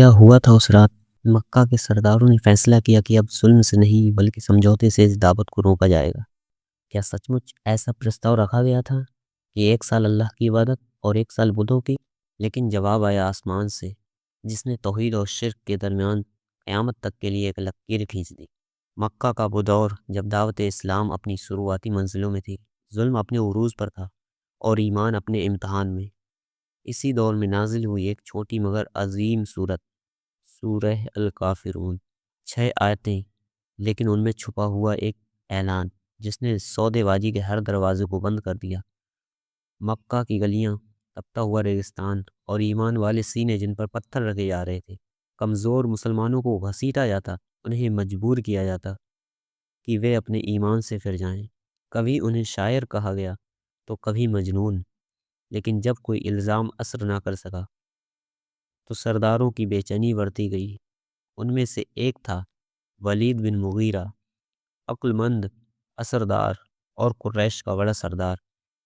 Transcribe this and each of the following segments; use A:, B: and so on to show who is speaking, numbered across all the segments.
A: کیا ہوا تھا اس رات؟ مکہ کے سرداروں نے فیصلہ کیا کہ اب ظلم سے نہیں بلکہ سمجھوتے سے اس دعوت کو روکا جائے گا۔ کیا سچ مچ ایسا پرستاؤ رکھا گیا تھا کہ 1 سال اللہ کی عبادت اور 1 سال بدھوں کی؟ لیکن جواب آیا آسمان سے، جس نے توحید اور شرک کے درمیان قیامت تک کے لیے ایک لکیر کھینچ دی۔ مکہ کا وہ دور جب دعوت اسلام اپنی شروعاتی منزلوں میں تھی، ظلم اپنے عروج پر تھا اور ایمان اپنے امتحان میں۔ اسی دور میں نازل ہوئی ایک چھوٹی مگر عظیم صورت، سورہ الکافرون۔ 6 آیتیں، لیکن ان میں چھپا ہوا ایک اعلان جس نے سودے بازی کے ہر دروازے کو بند کر دیا۔ مکہ کی گلیاں، تپتا ہوا ریگستان اور ایمان والے سینے جن پر پتھر رکھے جا رہے تھے۔ کمزور مسلمانوں کو گھسیٹا جاتا، انہیں مجبور کیا جاتا کہ وہ اپنے ایمان سے پھر جائیں۔ کبھی انہیں شاعر کہا گیا تو کبھی مجنون، لیکن جب کوئی الزام اثر نہ کر سکا تو سرداروں کی بے چینی بڑھتی گئی۔ ان میں سے ایک تھا ولید بن مغیرہ، عقل مند، اثردار اور قریش کا بڑا سردار۔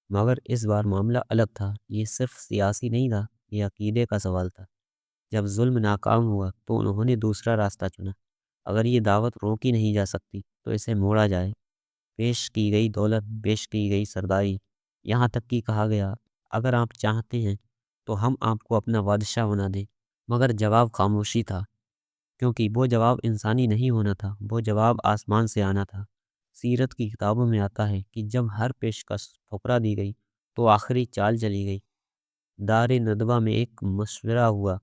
A: مگر اس بار معاملہ الگ تھا۔ یہ صرف سیاسی نہیں تھا، یہ عقیدے کا سوال تھا۔ جب ظلم ناکام ہوا تو انہوں نے دوسرا راستہ چنا۔ اگر یہ دعوت روکی نہیں جا سکتی تو اسے موڑا جائے۔ پیش کی گئی دولت، پیش کی گئی سرداری، یہاں تک کہ کہا گیا اگر آپ چاہتے ہیں تو ہم آپ کو اپنا بادشاہ بنا دیں۔ مگر جواب خاموشی تھا، کیونکہ وہ جواب انسانی نہیں ہونا تھا، وہ جواب آسمان سے آنا تھا۔ سیرت کی کتابوں میں آتا ہے کہ جب ہر پیشکش ٹھکرا دی گئی تو آخری چال چلی گئی۔ دار ندوہ میں ایک مشورہ ہوا،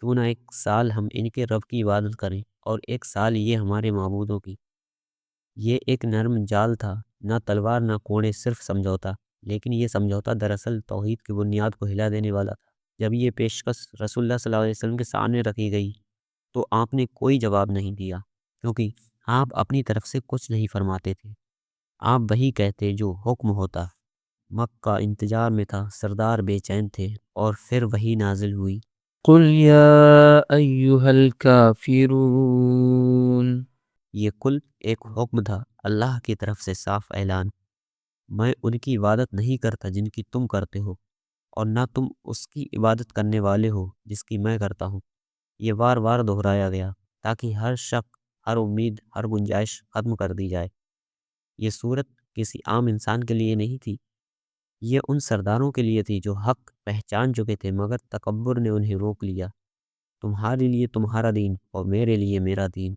A: کیوں نہ 1 سال ہم ان کے رب کی عبادت کریں اور 1 سال یہ ہمارے معبودوں کی۔ یہ ایک نرم جال تھا، نہ تلوار نہ کوڑے، صرف سمجھوتا۔ لیکن یہ سمجھوتا دراصل توحید کی بنیاد کو ہلا دینے والا تھا۔ جب یہ پیشکش رسول اللہ صلی اللہ علیہ وسلم کے سامنے رکھی گئی تو آپ نے کوئی جواب نہیں دیا، کیونکہ آپ اپنی طرف سے کچھ نہیں فرماتے تھے، آپ وہی کہتے جو حکم ہوتا۔ مکہ انتظار میں تھا، سردار بے چین تھے، اور پھر وہی نازل ہوئی۔
B: قل یا ایہا الکافرون۔
A: یہ کل ایک حکم تھا، اللہ کی طرف سے صاف اعلان۔ میں ان کی عبادت نہیں کرتا جن کی تم کرتے ہو، اور نہ تم اس کی عبادت کرنے والے ہو جس کی میں کرتا ہوں۔ یہ بار بار دہرایا گیا تاکہ ہر شک، ہر امید، ہر گنجائش ختم کر دی جائے۔ یہ صورت کسی عام انسان کے لیے نہیں تھی، یہ ان سرداروں کے لیے تھی جو حق پہچان چکے تھے مگر تکبر نے انہیں روک لیا۔ تمہارے لیے تمہارا دین اور میرے لیے میرا دین۔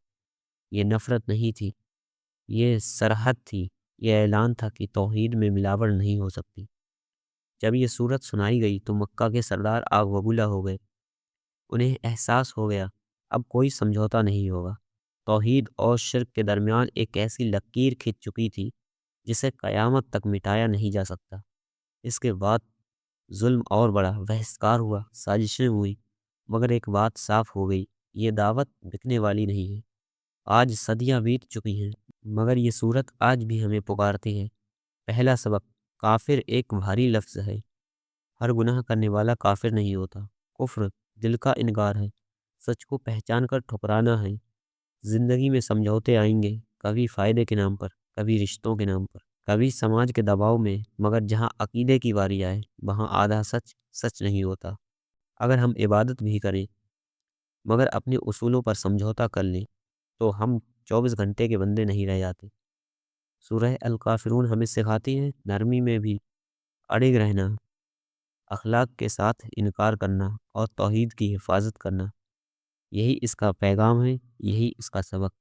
A: یہ نفرت نہیں تھی، یہ سرحد تھی، یہ اعلان تھا کہ توحید میں ملاوٹ نہیں ہو سکتی۔ جب یہ صورت سنائی گئی تو مکہ کے سردار آگ ببولا ہو گئے۔ انہیں احساس ہو گیا اب کوئی سمجھوتا نہیں ہوگا۔ توحید اور شرک کے درمیان ایک ایسی لکیر کھنچ چکی تھی جسے قیامت تک مٹایا نہیں جا سکتا۔ اس کے بعد ظلم اور بڑھا، بہشتکار ہوا، سازشیں ہوئی، مگر ایک بات صاف ہو گئی، یہ دعوت بکنے والی نہیں ہے۔ آج صدیاں بیت چکی ہیں، مگر یہ صورت آج بھی ہمیں پکارتی ہے۔ پہلا سبق، کافر ایک بھاری لفظ ہے۔ ہر گناہ کرنے والا کافر نہیں ہوتا۔ کفر دل کا انکار ہے، سچ کو پہچان کر ٹھکرانا ہے۔ زندگی میں سمجھوتے آئیں گے، کبھی فائدے کے نام پر، کبھی رشتوں کے نام پر، کبھی سماج کے دباؤ میں، مگر جہاں عقیدے کی باری آئے وہاں آدھا سچ سچ نہیں ہوتا۔ اگر ہم عبادت بھی کریں مگر اپنے اصولوں پر سمجھوتا کر لیں تو ہم 24 گھنٹے کے بندے نہیں رہ جاتے۔ سورہ الکافرون ہمیں سکھاتی ہے نرمی میں بھی اڑگ رہنا، اخلاق کے ساتھ انکار کرنا اور توحید کی حفاظت کرنا۔ یہی اس کا پیغام ہے، یہی اس کا سبق۔